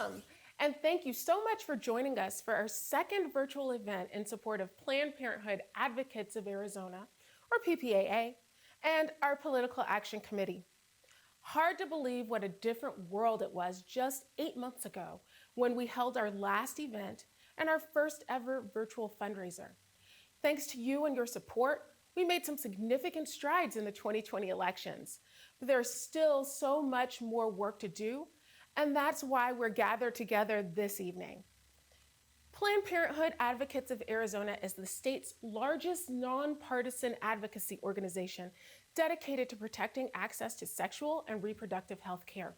Welcome, and thank you so much for joining us for our second virtual event in support of Planned Parenthood Advocates of Arizona, or PPAA, and our Political Action Committee. Hard to believe what a different world it was just 8 months ago when we held our last event and our first ever virtual fundraiser. Thanks to you and your support, we made some significant strides in the 2020 elections, but there's still so much more work to do, and that's why we're gathered together this evening. Planned Parenthood Advocates of Arizona is the state's largest nonpartisan advocacy organization dedicated to protecting access to sexual and reproductive health care.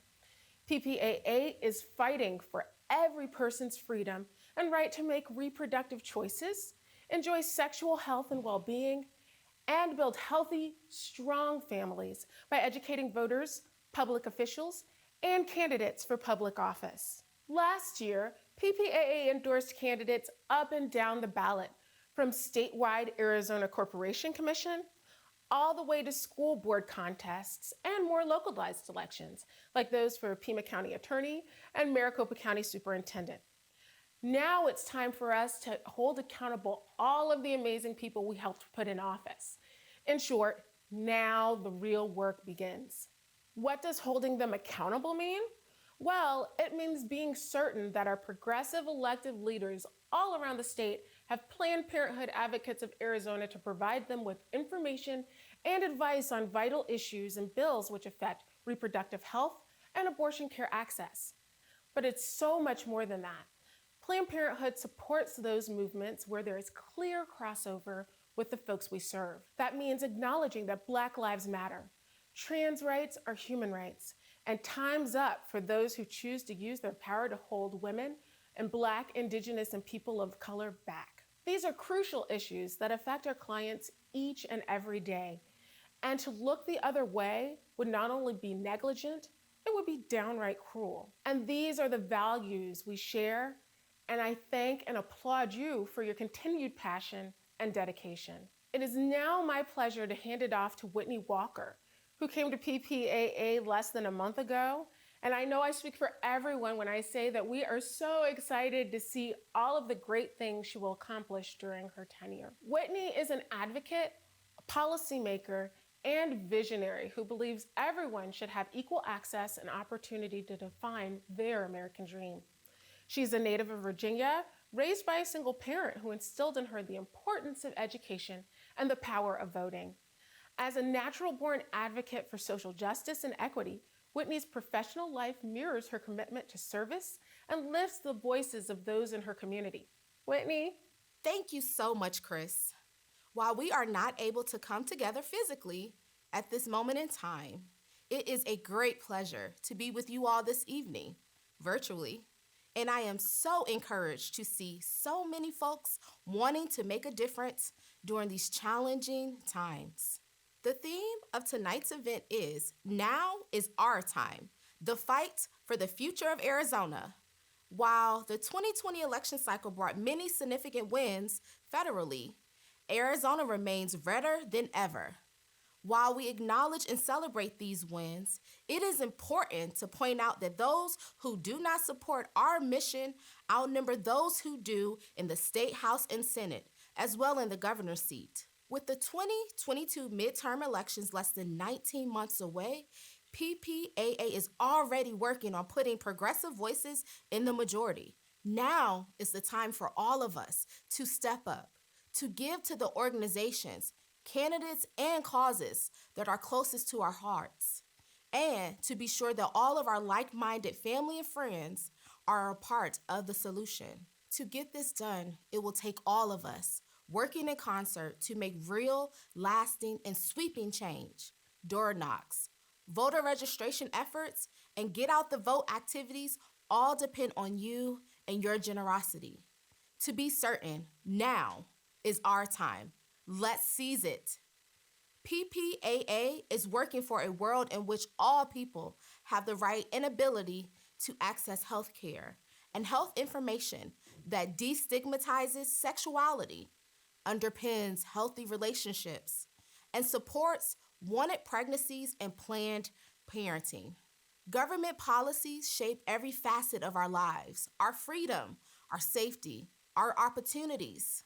PPAA is fighting for every person's freedom and right to make reproductive choices, enjoy sexual health and well-being, and build healthy, strong families by educating voters, public officials, and candidates for public office. Last year, PPAA endorsed candidates up and down the ballot, from statewide Arizona Corporation Commission all the way to school board contests and more localized elections, like those for Pima County Attorney and Maricopa County Superintendent. Now it's time for us to hold accountable all of the amazing people we helped put in office. In short, now the real work begins. What does holding them accountable mean? Well, it means being certain that our progressive elected leaders all around the state have Planned Parenthood Advocates of Arizona to provide them with information and advice on vital issues and bills which affect reproductive health and abortion care access. But it's so much more than that. Planned Parenthood supports those movements where there is clear crossover with the folks we serve. That means acknowledging that Black lives matter. Trans rights are human rights, and time's up for those who choose to use their power to hold women and Black, Indigenous, and people of color back. These are crucial issues that affect our clients each and every day, and to look the other way would not only be negligent, it would be downright cruel. And these are the values we share, and I thank and applaud you for your continued passion and dedication. It is now my pleasure to hand it off to Whitney Walker, who came to PPAA less than a month ago. And I know I speak for everyone when I say that we are so excited to see all of the great things she will accomplish during her tenure. Whitney is an advocate, a policymaker, and visionary who believes everyone should have equal access and opportunity to define their American dream. She's a native of Virginia, raised by a single parent who instilled in her the importance of education and the power of voting. As a natural-born advocate for social justice and equity, Whitney's professional life mirrors her commitment to service and lifts the voices of those in her community. Whitney? Thank you so much, Chris. While we are not able to come together physically at this moment in time, it is a great pleasure to be with you all this evening, virtually. And I am so encouraged to see so many folks wanting to make a difference during these challenging times. The theme of tonight's event is Now is Our Time, the fight for the future of Arizona. While the 2020 election cycle brought many significant wins federally, Arizona remains redder than ever. While we acknowledge and celebrate these wins, it is important to point out that those who do not support our mission outnumber those who do in the State House and Senate, as well in the governor's seat. With the 2022 midterm elections less than 19 months away, PPAA is already working on putting progressive voices in the majority. Now is the time for all of us to step up, to give to the organizations, candidates, and causes that are closest to our hearts, and to be sure that all of our like-minded family and friends are a part of the solution. To get this done, it will take all of us working in concert to make real, lasting, and sweeping change. Door knocks, voter registration efforts, and get out the vote activities all depend on you and your generosity. To be certain, now is our time. Let's seize it. PPAA is working for a world in which all people have the right and ability to access health care and health information that destigmatizes sexuality, underpins healthy relationships, and supports wanted pregnancies and planned parenting. Government policies shape every facet of our lives, our freedom, our safety, our opportunities.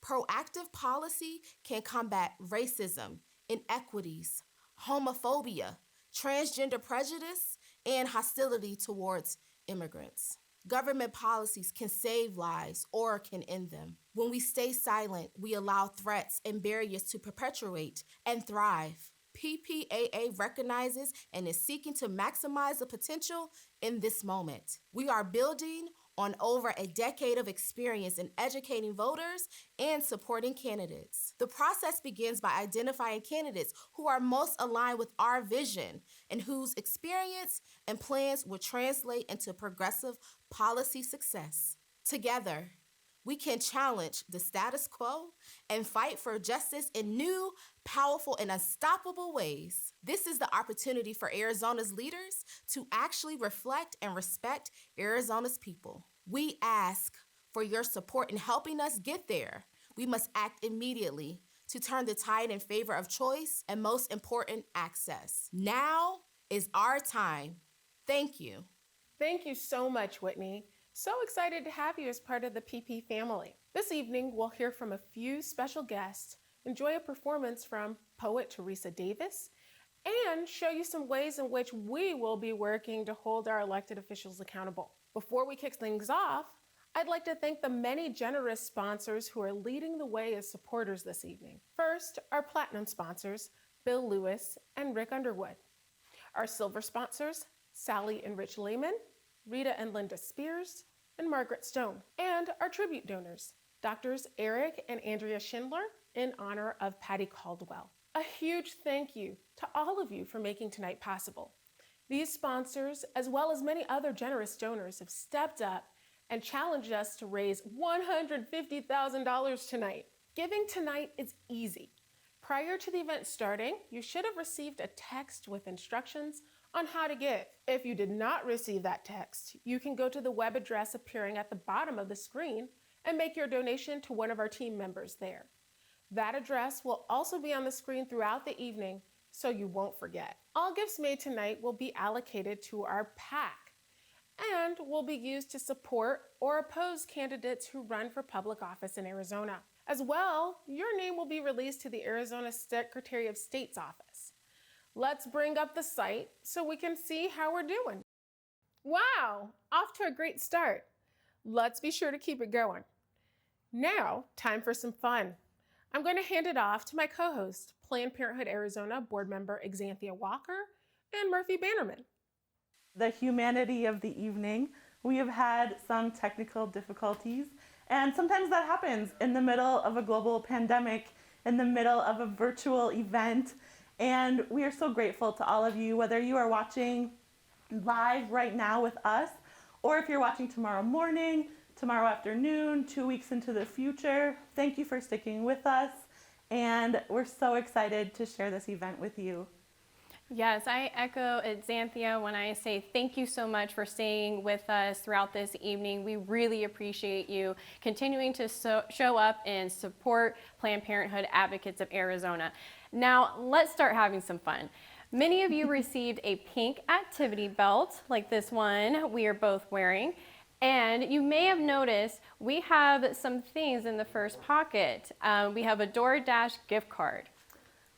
Proactive policy can combat racism, inequities, homophobia, transgender prejudice, and hostility towards immigrants. Government policies can save lives or can end them. When we stay silent, we allow threats and barriers to perpetuate and thrive. PPAA recognizes and is seeking to maximize the potential in this moment. We are building on over a decade of experience in educating voters and supporting candidates. The process begins by identifying candidates who are most aligned with our vision and whose experience and plans will translate into progressive policy success. Together, we can challenge the status quo and fight for justice in new, powerful, and unstoppable ways. This is the opportunity for Arizona's leaders to actually reflect and respect Arizona's people. We ask for your support in helping us get there. We must act immediately to turn the tide in favor of choice and, most important, access. Now is our time. Thank you. Thank you so much, Whitney. So excited to have you as part of the PP family. This evening, we'll hear from a few special guests, enjoy a performance from poet Teresa Davis, and show you some ways in which we will be working to hold our elected officials accountable. Before we kick things off, I'd like to thank the many generous sponsors who are leading the way as supporters this evening. First, our platinum sponsors, Bill Lewis and Rick Underwood. Our silver sponsors, Sally and Rich Lehman, Rita and Linda Spears, and Margaret Stone. And our tribute donors, Doctors Eric and Andrea Schindler, in honor of Patty Caldwell. A huge thank you to all of you for making tonight possible. These sponsors, as well as many other generous donors, have stepped up and challenged us to raise $150,000 tonight. Giving tonight is easy. Prior to the event starting, you should have received a text with instructions on how to give. If you did not receive that text, you can go to the web address appearing at the bottom of the screen and make your donation to one of our team members there. That address will also be on the screen throughout the evening, so you won't forget. All gifts made tonight will be allocated to our PAC and will be used to support or oppose candidates who run for public office in Arizona. As well, your name will be released to the Arizona Secretary of State's office. Let's bring up the site so we can see how we're doing. Wow, off to a great start. Let's be sure to keep it going. Now, time for some fun. I'm going to hand it off to my co-host, Planned Parenthood Arizona board member Xanthia Walker and Murphy Bannerman. The humanity of the evening. We have had some technical difficulties, and sometimes that happens in the middle of a global pandemic, in the middle of a virtual event. And we are so grateful to all of you, whether you are watching live right now with us, or if you're watching tomorrow morning, tomorrow afternoon, 2 weeks into the future. Thank you for sticking with us, and we're so excited to share this event with you. Yes, I echo Xanthia when I say thank you so much for staying with us throughout this evening. We really appreciate you continuing to show up and support Planned Parenthood Advocates of Arizona. Now, let's start having some fun. Many of you received a pink activity belt like this one we are both wearing. And you may have noticed we have some things in the first pocket. We have a DoorDash gift card.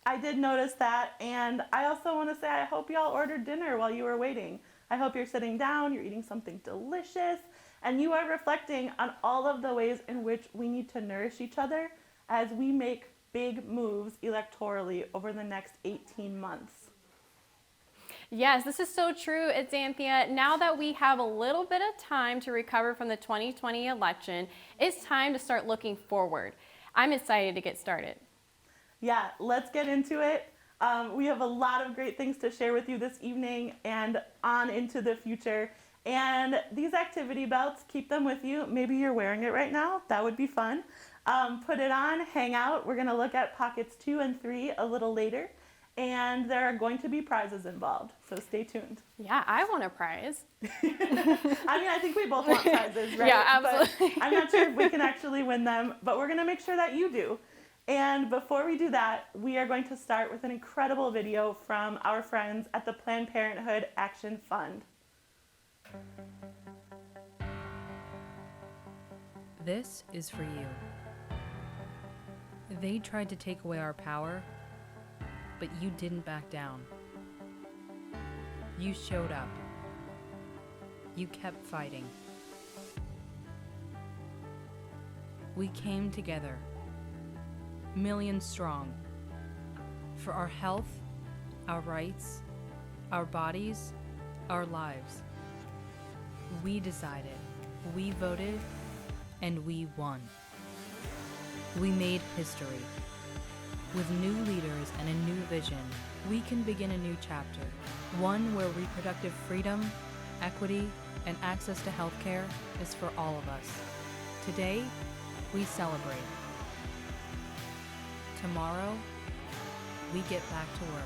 I did notice that, and I also want to say I hope y'all ordered dinner while you were waiting. I hope you're sitting down, you're eating something delicious, and you are reflecting on all of the ways in which we need to nourish each other as we make big moves electorally over the next 18 months. Yes, this is so true, Xanthia. Now that we have a little bit of time to recover from the 2020 election, it's time to start looking forward. I'm excited to get started. Yeah, let's get into it. We have a lot of great things to share with you this evening and on into the future. And these activity belts, keep them with you. Maybe you're wearing it right now. That would be fun. Put it on, hang out. We're going to look at pockets 2 and 3 a little later. And there are going to be prizes involved, so stay tuned. Yeah, I want a prize. I think we both want prizes, right? Yeah, absolutely. But I'm not sure if we can actually win them, but we're going to make sure that you do. And before we do that, we are going to start with an incredible video from our friends at the Planned Parenthood Action Fund. This is for you. They tried to take away our power, but you didn't back down. You showed up. You kept fighting. We came together, millions strong, for our health, our rights, our bodies, our lives. We decided, we voted, and we won. We made history. With new leaders and a new vision, we can begin a new chapter, one where reproductive freedom, equity, and access to healthcare is for all of us. Today, we celebrate. Tomorrow, we get back to work.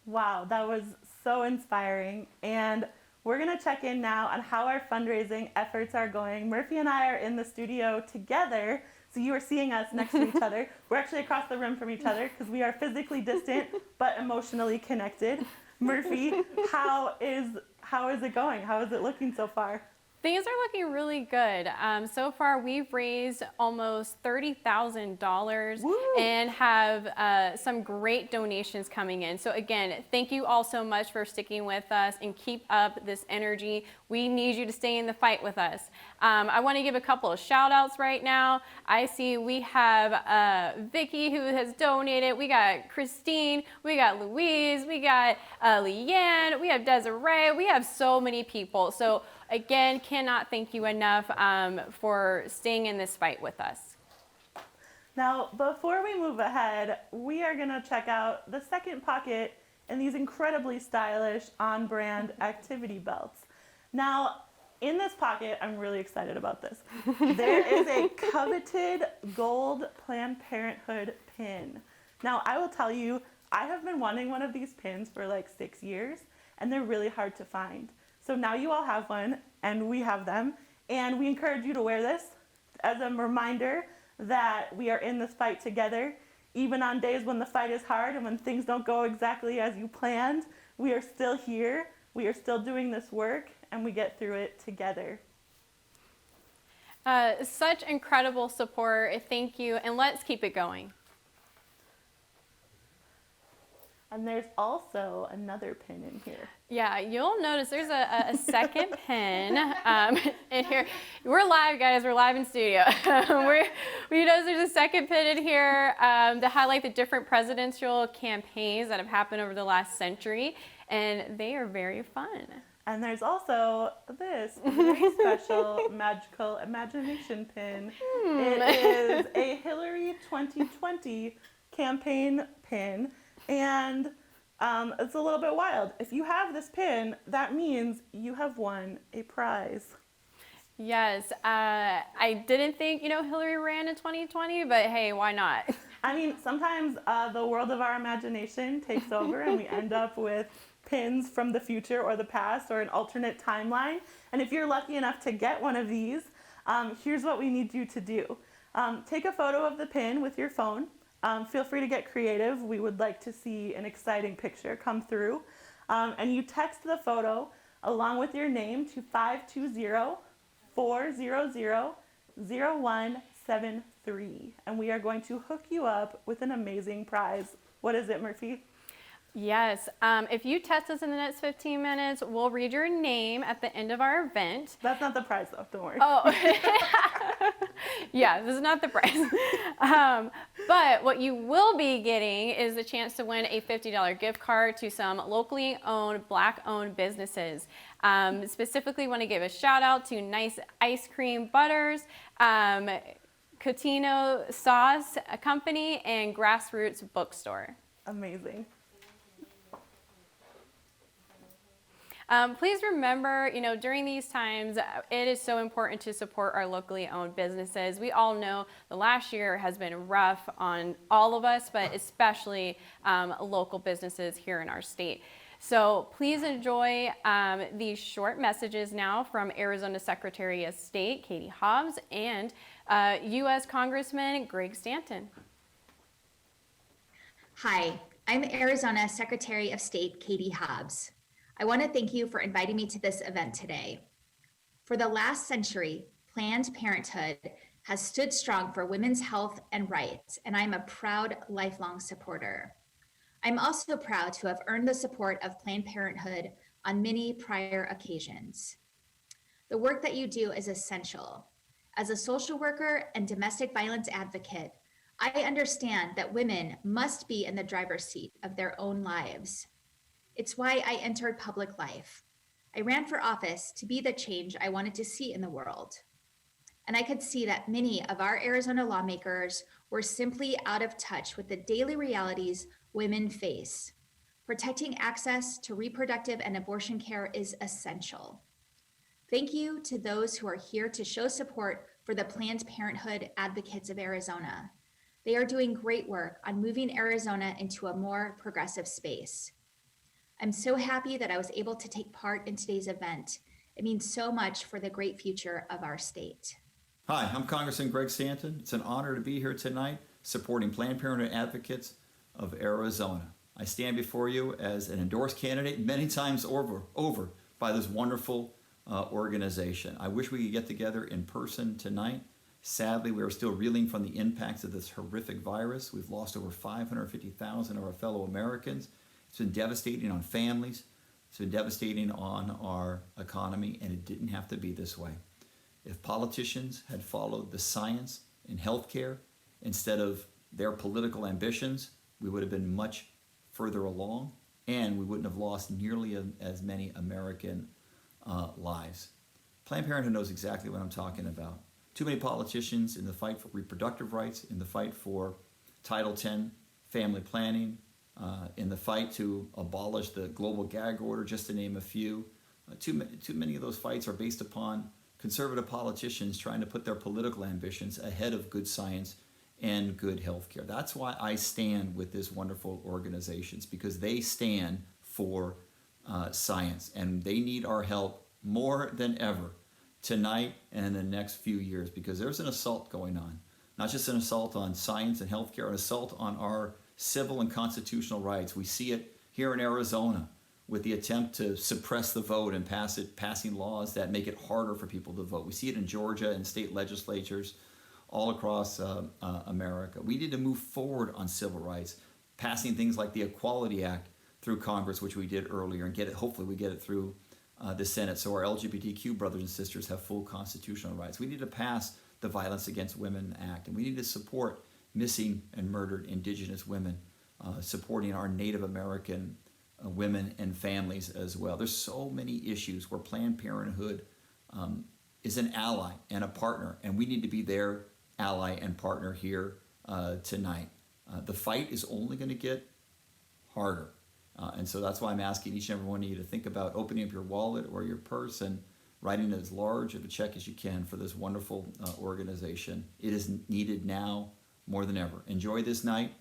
Wow, that was so inspiring. And we're going to check in now on how our fundraising efforts are going. Murphy and I are in the studio together, so you are seeing us next to each other. We're actually across the room from each other because we are physically distant but emotionally connected. Murphy, how is it going? How is it looking so far? Things are looking really good. So far, we've raised almost $30,000 and have some great donations coming in. So again, thank you all so much for sticking with us and keep up this energy. We need you to stay in the fight with us. I want to give a couple of shout outs right now. I see we have Vicky who has donated. We got Christine, we got Louise, we got Leanne, we have Desiree. We have so many people. So again, cannot thank you enough for staying in this fight with us. Now, before we move ahead, we are going to check out the second pocket in these incredibly stylish on-brand activity belts. Now, in this pocket, I'm really excited about this. There is a coveted gold Planned Parenthood pin. Now, I will tell you, I have been wanting one of these pins for like 6 years, and they're really hard to find. So now you all have one, and we have them, and we encourage you to wear this as a reminder that we are in this fight together. Even on days when the fight is hard and when things don't go exactly as you planned, we are still here, we are still doing this work, and we get through it together. Such incredible support, thank you, and let's keep it going. And there's also another pin in here. Yeah, you'll notice there's a second pin in here. We're live, guys. We're live in studio. We notice there's a second pin in here to highlight the different presidential campaigns that have happened over the last century, and they are very fun. And there's also this very special magical imagination pin. It is a Hillary 2020 campaign pin. And it's a little bit wild. If you have this pin, that means you have won a prize. Yes, I didn't think, Hillary ran in 2020, but hey, why not? I mean, sometimes the world of our imagination takes over and we end up with pins from the future or the past or an alternate timeline. And if you're lucky enough to get one of these, here's what we need you to do. Take a photo of the pin with your phone. Feel free to get creative. We would like to see an exciting picture come through. And you text the photo along with your name to 520-400-0173. And we are going to hook you up with an amazing prize. What is it, Murphy? Yes, if you test us in the next 15 minutes, we'll read your name at the end of our event. That's not the prize though, don't worry. Oh, yeah, this is not the prize. But what you will be getting is the chance to win a $50 gift card to some locally owned, Black-owned businesses. Specifically want to give a shout out to Nice Ice Cream Butters, Cotino Sauce Company, and Grassroots Bookstore. Amazing. Please remember, during these times, it is so important to support our locally owned businesses. We all know the last year has been rough on all of us, but especially local businesses here in our state. So please enjoy these short messages now from Arizona Secretary of State Katie Hobbs and U.S. Congressman Greg Stanton. Hi, I'm Arizona Secretary of State Katie Hobbs. I want to thank you for inviting me to this event today. For the last century, Planned Parenthood has stood strong for women's health and rights, and I'm a proud lifelong supporter. I'm also proud to have earned the support of Planned Parenthood on many prior occasions. The work that you do is essential. As a social worker and domestic violence advocate, I understand that women must be in the driver's seat of their own lives. It's why I entered public life. I ran for office to be the change I wanted to see in the world. And I could see that many of our Arizona lawmakers were simply out of touch with the daily realities women face. Protecting access to reproductive and abortion care is essential. Thank you to those who are here to show support for the Planned Parenthood Advocates of Arizona. They are doing great work on moving Arizona into a more progressive space. I'm so happy that I was able to take part in today's event. It means so much for the great future of our state. Hi, I'm Congressman Greg Stanton. It's an honor to be here tonight supporting Planned Parenthood Advocates of Arizona. I stand before you as an endorsed candidate many times over by this wonderful organization. I wish we could get together in person tonight. Sadly, we are still reeling from the impacts of this horrific virus. We've lost over 550,000 of our fellow Americans. It's been devastating on families. It's been devastating on our economy, and it didn't have to be this way. If politicians had followed the science in healthcare instead of their political ambitions, we would have been much further along, and we wouldn't have lost nearly as many American lives. Planned Parenthood knows exactly what I'm talking about. Too many politicians in the fight for reproductive rights, in the fight for Title X family planning, in the fight to abolish the global gag order, just to name a few. Too many of those fights are based upon conservative politicians trying to put their political ambitions ahead of good science and good health care. That's why I stand with this wonderful organizations, because they stand for science, and they need our help more than ever tonight and in the next few years, because there's an assault going on, not just an assault on science and healthcare, an assault on our civil and constitutional rights. We see it here in Arizona with the attempt to suppress the vote and passing laws that make it harder for people to vote. We see it in Georgia and state legislatures all across America. We need to move forward on civil rights, passing things like the Equality Act through Congress, which we did earlier, and hopefully we get it through the Senate, so our LGBTQ brothers and sisters have full constitutional rights. We need to pass the Violence Against Women Act, and we need to support missing and murdered Indigenous women, supporting our Native American women and families as well. There's so many issues where Planned Parenthood is an ally and a partner, and we need to be their ally and partner here tonight. The fight is only going to get harder. And so that's why I'm asking each and every one of you to think about opening up your wallet or your purse and writing as large of a check as you can for this wonderful organization. It is needed now more than ever. Enjoy this night,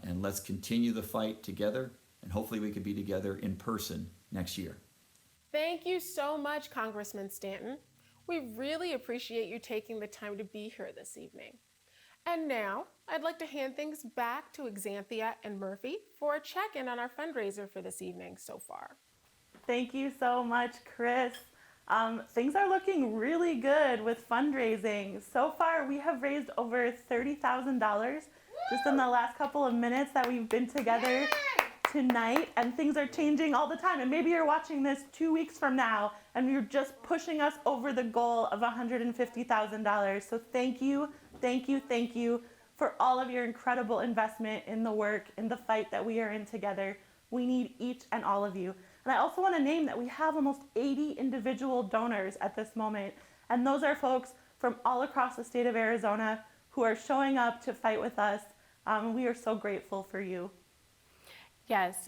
and let's continue the fight together, and hopefully we can be together in person next year. Thank you so much, Congressman Stanton. We really appreciate you taking the time to be here this evening. And now, I'd like to hand things back to Xanthia and Murphy for a check-in on our fundraiser for this evening so far. Thank you so much, Chris. Things are looking really good with fundraising. So far, we have raised over $30,000 just in the last couple of minutes that we've been together tonight, and things are changing all the time. And maybe you're watching this 2 weeks from now, and you're just pushing us over the goal of $150,000. So thank you for all of your incredible investment in the work, in the fight that we are in together. We need each and all of you. And I also want to name that we have almost 80 individual donors at this moment. And those are folks from all across the state of Arizona who are showing up to fight with us. We are so grateful for you. Yes,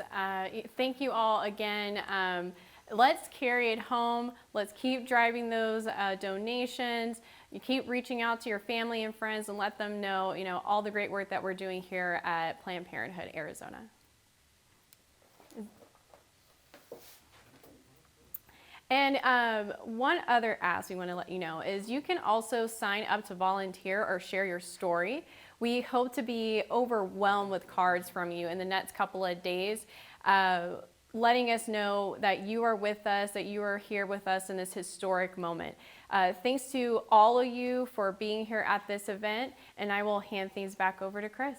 thank you all again. Let's carry it home. Let's keep driving those donations. You keep reaching out to your family and friends and let them know, all the great work that we're doing here at Planned Parenthood Arizona. And one other ask we want to let you know is you can also sign up to volunteer or share your story. We hope to be overwhelmed with cards from you in the next couple of days, letting us know that you are with us, that you are here with us in this historic moment. Thanks to all of you for being here at this event, and I will hand things back over to Chris.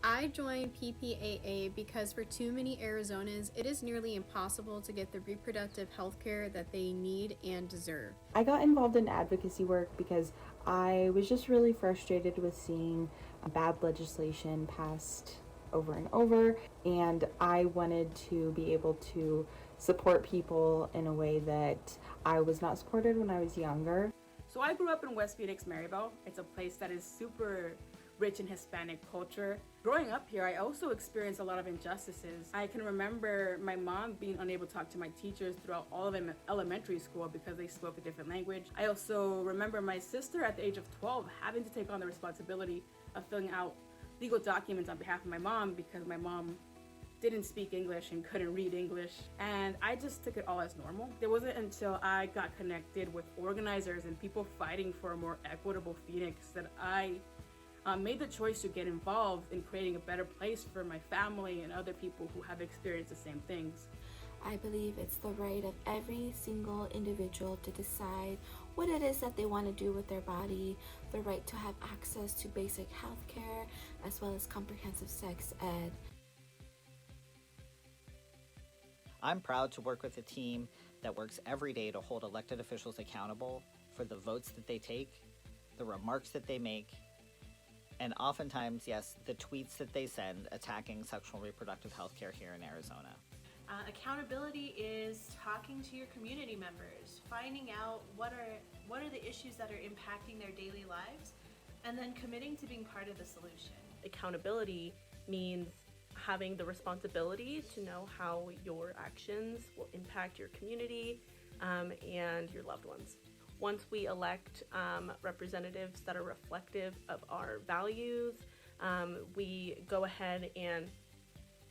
I joined PPAA because for too many Arizonans, it is nearly impossible to get the reproductive health care that they need and deserve. I got involved in advocacy work because I was just really frustrated with seeing bad legislation passed over and over, and I wanted to be able to support people in a way that I was not supported when I was younger. So I grew up in West Phoenix, Maryville. It's a place that is super rich in Hispanic culture. Growing up here, I also experienced a lot of injustices. I can remember my mom being unable to talk to my teachers throughout all of elementary school because they spoke a different language. I also remember my sister at the age of 12 having to take on the responsibility of filling out legal documents on behalf of my mom because my mom didn't speak English and couldn't read English, and I just took it all as normal. It wasn't until I got connected with organizers and people fighting for a more equitable Phoenix that I made the choice to get involved in creating a better place for my family and other people who have experienced the same things. I believe it's the right of every single individual to decide what it is that they want to do with their body, the right to have access to basic health care, as well as comprehensive sex ed. I'm proud to work with a team that works every day to hold elected officials accountable for the votes that they take, the remarks that they make, and oftentimes, yes, the tweets that they send attacking sexual and reproductive health care here in Arizona. Accountability is talking to your community members, finding out what are the issues that are impacting their daily lives, and then committing to being part of the solution. Accountability means having the responsibility to know how your actions will impact your community and your loved ones. Once we elect representatives that are reflective of our values, we go ahead and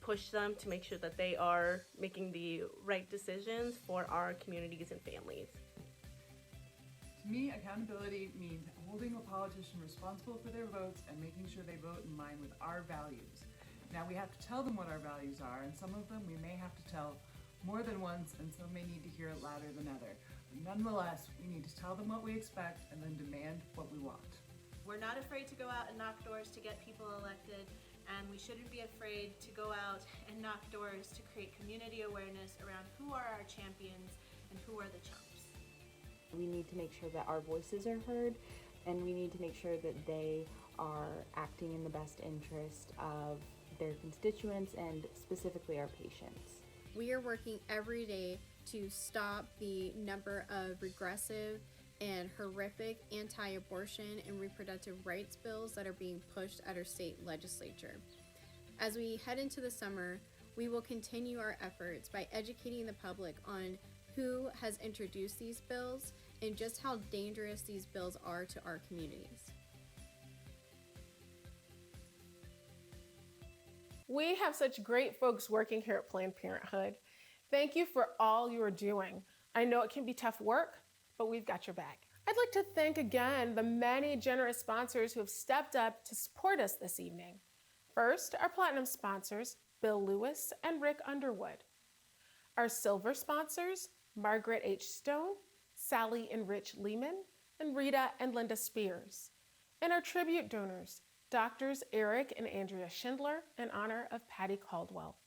push them to make sure that they are making the right decisions for our communities and families. To me, accountability means holding a politician responsible for their votes and making sure they vote in line with our values. Now we have to tell them what our values are, and some of them we may have to tell more than once, and some may need to hear it louder than other. Nonetheless, we need to tell them what we expect and then demand what we want. We're not afraid to go out and knock doors to get people elected, and we shouldn't be afraid to go out and knock doors to create community awareness around who are our champions and who are the chumps. We need to make sure that our voices are heard, and we need to make sure that they are acting in the best interest of their constituents and specifically our patients. We are working every day to stop the number of regressive and horrific anti-abortion and reproductive rights bills that are being pushed at our state legislature. As we head into the summer, we will continue our efforts by educating the public on who has introduced these bills and just how dangerous these bills are to our communities. We have such great folks working here at Planned Parenthood. Thank you for all you are doing. I know it can be tough work, but we've got your back. I'd like to thank again the many generous sponsors who have stepped up to support us this evening. First, our platinum sponsors, Bill Lewis and Rick Underwood. Our silver sponsors, Margaret H. Stone, Sally and Rich Lehman, and Rita and Linda Spears. And our tribute donors, Doctors Eric and Andrea Schindler, in honor of Patty Caldwell.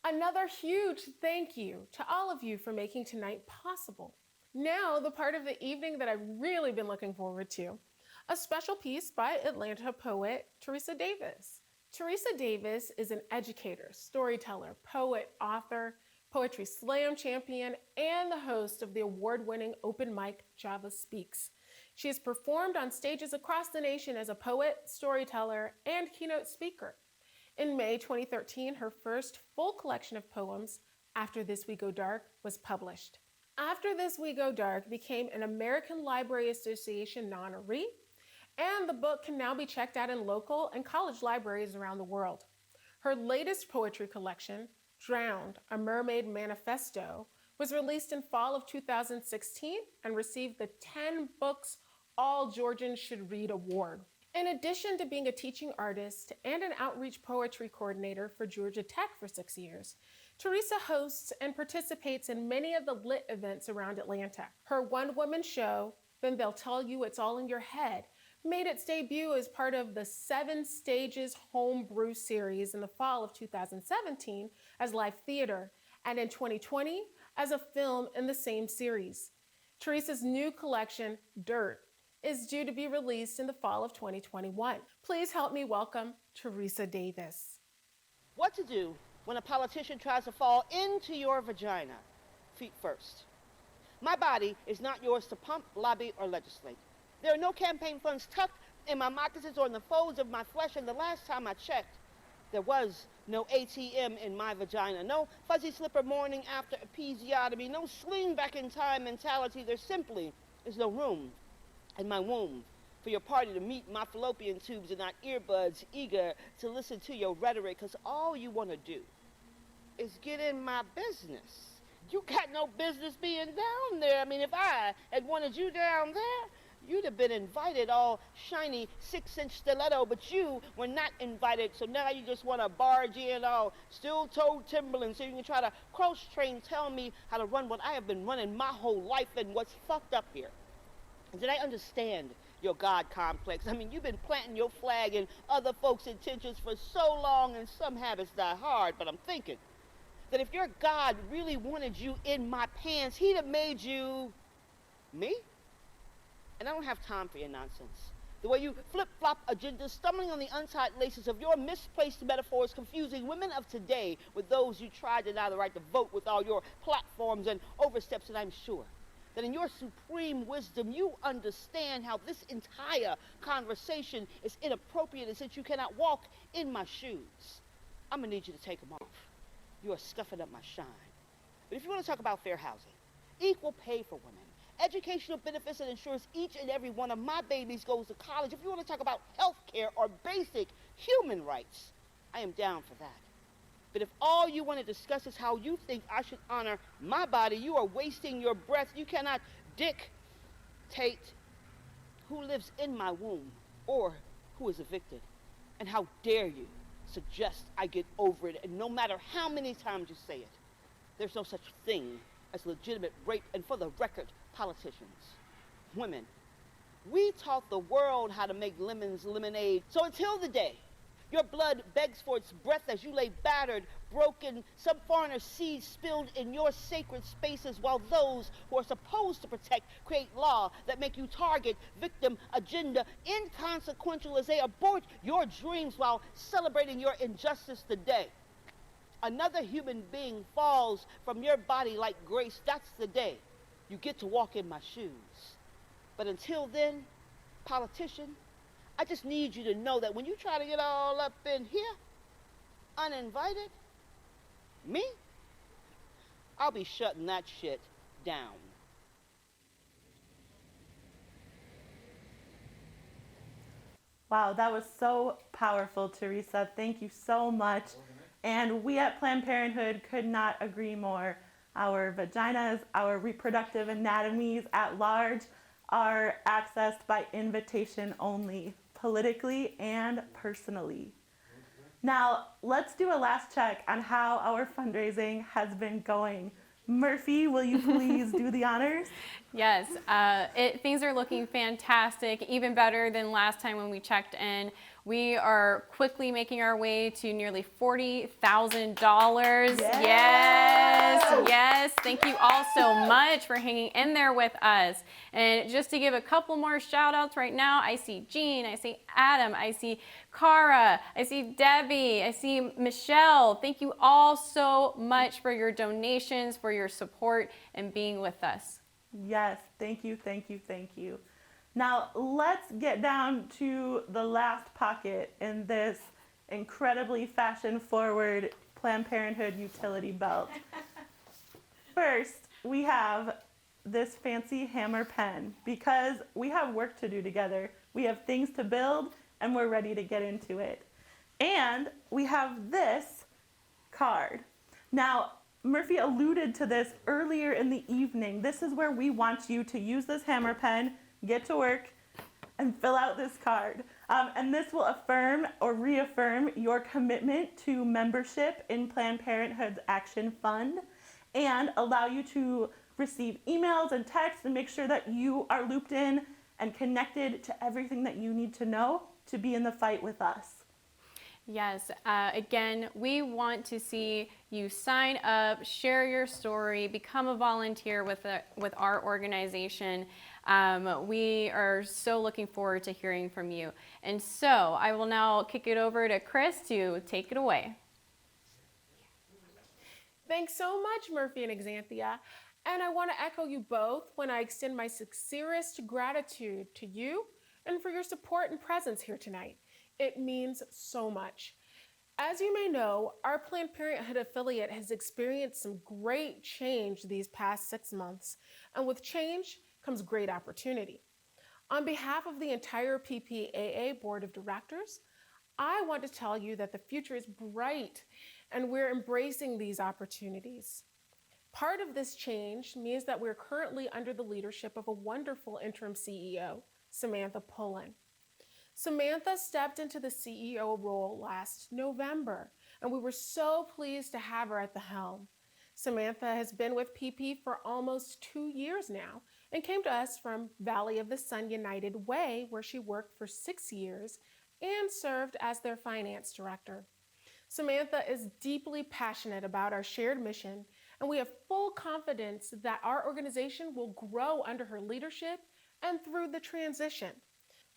Another huge thank you to all of you for making tonight possible. Now, the part of the evening that I've really been looking forward to, a special piece by Atlanta poet Teresa Davis. Teresa Davis is an educator, storyteller, poet, author, poetry slam champion, and the host of the award-winning open mic Java Speaks. She has performed on stages across the nation as a poet, storyteller, and keynote speaker. In May 2013, her first full collection of poems, After This We Go Dark, was published. After This We Go Dark became an American Library Association honoree, and the book can now be checked out in local and college libraries around the world. Her latest poetry collection, Drowned, A Mermaid Manifesto, was released in fall of 2016 and received the 10 Books All Georgians Should Read award. In addition to being a teaching artist and an outreach poetry coordinator for Georgia Tech for 6 years, Teresa hosts and participates in many of the lit events around Atlanta. Her one-woman show, Then They'll Tell You It's All in Your Head, made its debut as part of the 7 Stages Homebrew series in the fall of 2017 as live theater, and in 2020 as a film in the same series. Teresa's new collection, Dirt, is due to be released in the fall of 2021. Please help me welcome Teresa Davis. What to do when a politician tries to fall into your vagina? Feet first. My body is not yours to pump, lobby, or legislate. There are no campaign funds tucked in my moccasins or in the folds of my flesh, and the last time I checked, there was no ATM in my vagina, no fuzzy slipper morning after episiotomy, no sling back in time mentality. There simply is no room in my womb for your party to meet my fallopian tubes and not earbuds eager to listen to your rhetoric, because all you want to do is get in my business. You got no business being down there. I mean, if I had wanted you down there, you'd have been invited, all shiny 6-inch stiletto, but you were not invited, so now you just want to barge in all steel-toed Timberland so you can try to cross-train, tell me how to run what I have been running my whole life. And what's fucked up here is that I understand your God complex. I mean, you've been planting your flag in other folks' intentions for so long, and some habits die hard, but I'm thinking that if your God really wanted you in my pants, he'd have made you me. And I don't have time for your nonsense. The way you flip-flop agendas, stumbling on the untied laces of your misplaced metaphors, confusing women of today with those you tried to deny the right to vote with all your platforms and oversteps. And I'm sure that in your supreme wisdom, you understand how this entire conversation is inappropriate, and since you cannot walk in my shoes, I'm gonna need you to take them off. You are scuffing up my shine. But if you want to talk about fair housing, equal pay for women, educational benefits that ensures each and every one of my babies goes to college, if you want to talk about health care or basic human rights, I am down for that. But if all you want to discuss is how you think I should honor my body, you are wasting your breath. You cannot dictate who lives in my womb or who is evicted. And how dare you suggest I get over it, and no matter how many times you say it, there's no such thing as legitimate rape. And for the record, politicians, women, we taught the world how to make lemons lemonade. So until the day your blood begs for its breath as you lay battered, broken, some foreigner seeds spilled in your sacred spaces, while those who are supposed to protect create law that make you target, victim, agenda, inconsequential as they abort your dreams while celebrating your injustice today. Another human being falls from your body like grace. That's the day you get to walk in my shoes. But until then, politician, I just need you to know that when you try to get all up in here, uninvited, me, I'll be shutting that shit down. Wow, that was so powerful, Teresa. Thank you so much. And we at Planned Parenthood could not agree more. Our vaginas, our reproductive anatomies at large are accessed by invitation only, politically and personally. Now, let's do a last check on how our fundraising has been going. Murphy, will you please do the honors? Yes, things are looking fantastic, even better than last time when we checked in. We are quickly making our way to nearly $40,000. Yes. Thank you all so much for hanging in there with us. And just to give a couple more shout outs right now, I see Jean, I see Adam, I see Cara, I see Debbie, I see Michelle. Thank you all so much for your donations, for your support, and being with us. Yes, thank you, thank you, thank you. Now, let's get down to the last pocket in this incredibly fashion-forward Planned Parenthood utility belt. First, we have this fancy hammer pen because we have work to do together. We have things to build, and we're ready to get into it. And we have this card. Now, Murphy alluded to this earlier in the evening. This is where we want you to use this hammer pen, get to work, and fill out this card. And this will affirm or reaffirm your commitment to membership in Planned Parenthood's Action Fund and allow you to receive emails and texts and make sure that you are looped in and connected to everything that you need to know to be in the fight with us. Yes, again, we want to see you sign up, share your story, become a volunteer with our organization. We are so looking forward to hearing from you. And so I will now kick it over to Chris to take it away. Thanks so much, Murphy and Xanthia. And I want to echo you both when I extend my sincerest gratitude to you and for your support and presence here tonight. It means so much. As you may know, our Planned Parenthood affiliate has experienced some great change these past 6 months, and with change comes great opportunity. On behalf of the entire PPAA Board of Directors, I want to tell you that the future is bright, and we're embracing these opportunities. Part of this change means that we're currently under the leadership of a wonderful interim CEO, Samantha Pullen. Samantha stepped into the CEO role last November, and we were so pleased to have her at the helm. Samantha has been with PP for almost 2 years now and came to us from Valley of the Sun United Way, where she worked for 6 years and served as their finance director. Samantha is deeply passionate about our shared mission, and we have full confidence that our organization will grow under her leadership and through the transition.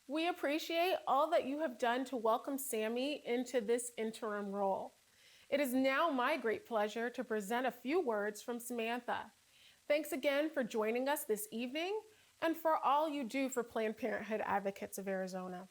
We appreciate all that you have done to welcome Sammy into this interim role. It is now my great pleasure to present a few words from Samantha. Thanks again for joining us this evening and for all you do for Planned Parenthood Advocates of Arizona.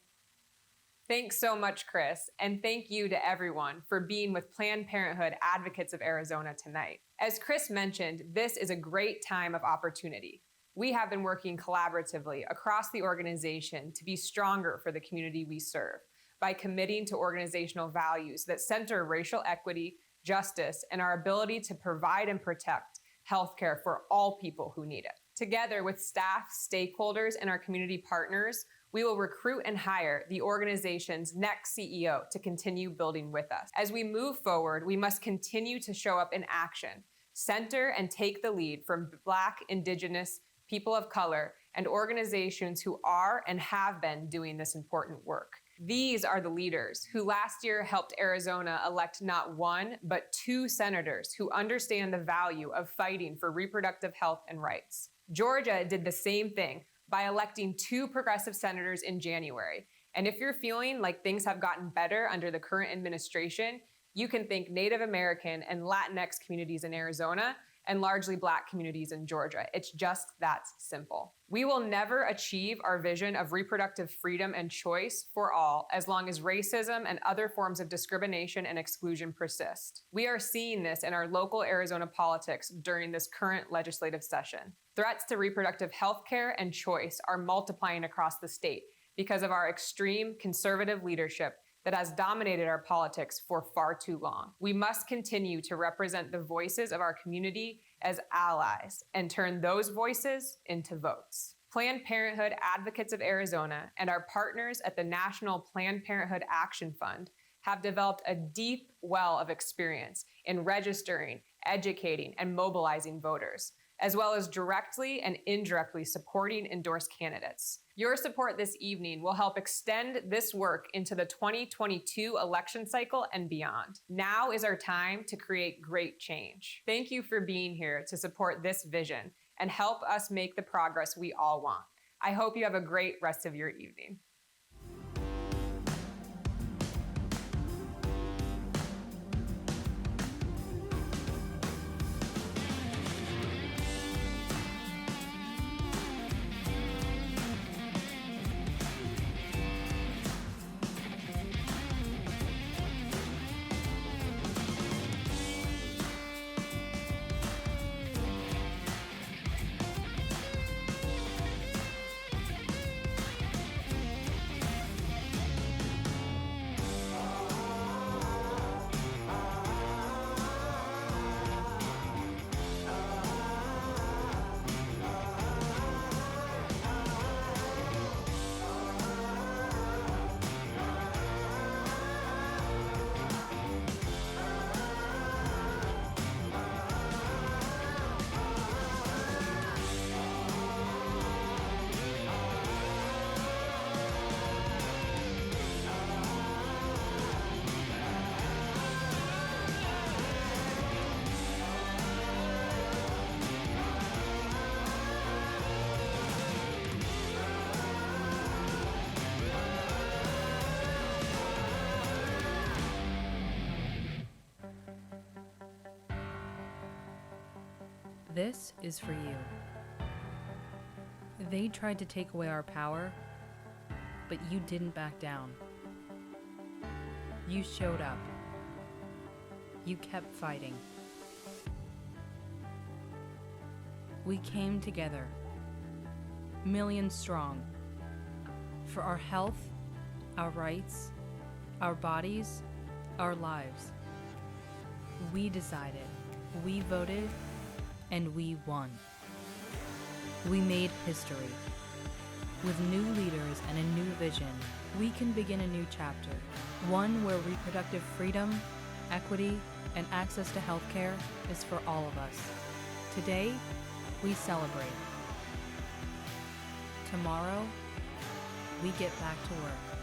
Thanks so much, Chris, and thank you to everyone for being with Planned Parenthood Advocates of Arizona tonight. As Chris mentioned, this is a great time of opportunity. We have been working collaboratively across the organization to be stronger for the community we serve by committing to organizational values that center racial equity, justice, and our ability to provide and protect healthcare for all people who need it. Together with staff, stakeholders, and our community partners, we will recruit and hire the organization's next CEO to continue building with us. As we move forward, we must continue to show up in action, center and take the lead from Black, Indigenous, people of color, and organizations who are and have been doing this important work. These are the leaders who last year helped Arizona elect not 1, but 2 senators who understand the value of fighting for reproductive health and rights. Georgia did the same thing by electing 2 progressive senators in January. And if you're feeling like things have gotten better under the current administration, you can thank Native American and Latinx communities in Arizona and largely Black communities in Georgia. It's just that simple. We will never achieve our vision of reproductive freedom and choice for all as long as racism and other forms of discrimination and exclusion persist. We are seeing this in our local Arizona politics during this current legislative session. Threats to reproductive health care and choice are multiplying across the state because of our extreme conservative leadership that has dominated our politics for far too long. We must continue to represent the voices of our community as allies and turn those voices into votes. Planned Parenthood Advocates of Arizona and our partners at the National Planned Parenthood Action Fund have developed a deep well of experience in registering, educating, and mobilizing voters, as well as directly and indirectly supporting endorsed candidates. Your support this evening will help extend this work into the 2022 election cycle and beyond. Now is our time to create great change. Thank you for being here to support this vision and help us make the progress we all want. I hope you have a great rest of your evening. This is for you. They tried to take away our power, but you didn't back down. You showed up. You kept fighting. We came together, millions strong, for our health, our rights, our bodies, our lives. We decided, we voted, and we won. We made history. With new leaders and a new vision, we can begin a new chapter, one where reproductive freedom, equity, and access to healthcare is for all of us. Today, we celebrate. Tomorrow, we get back to work.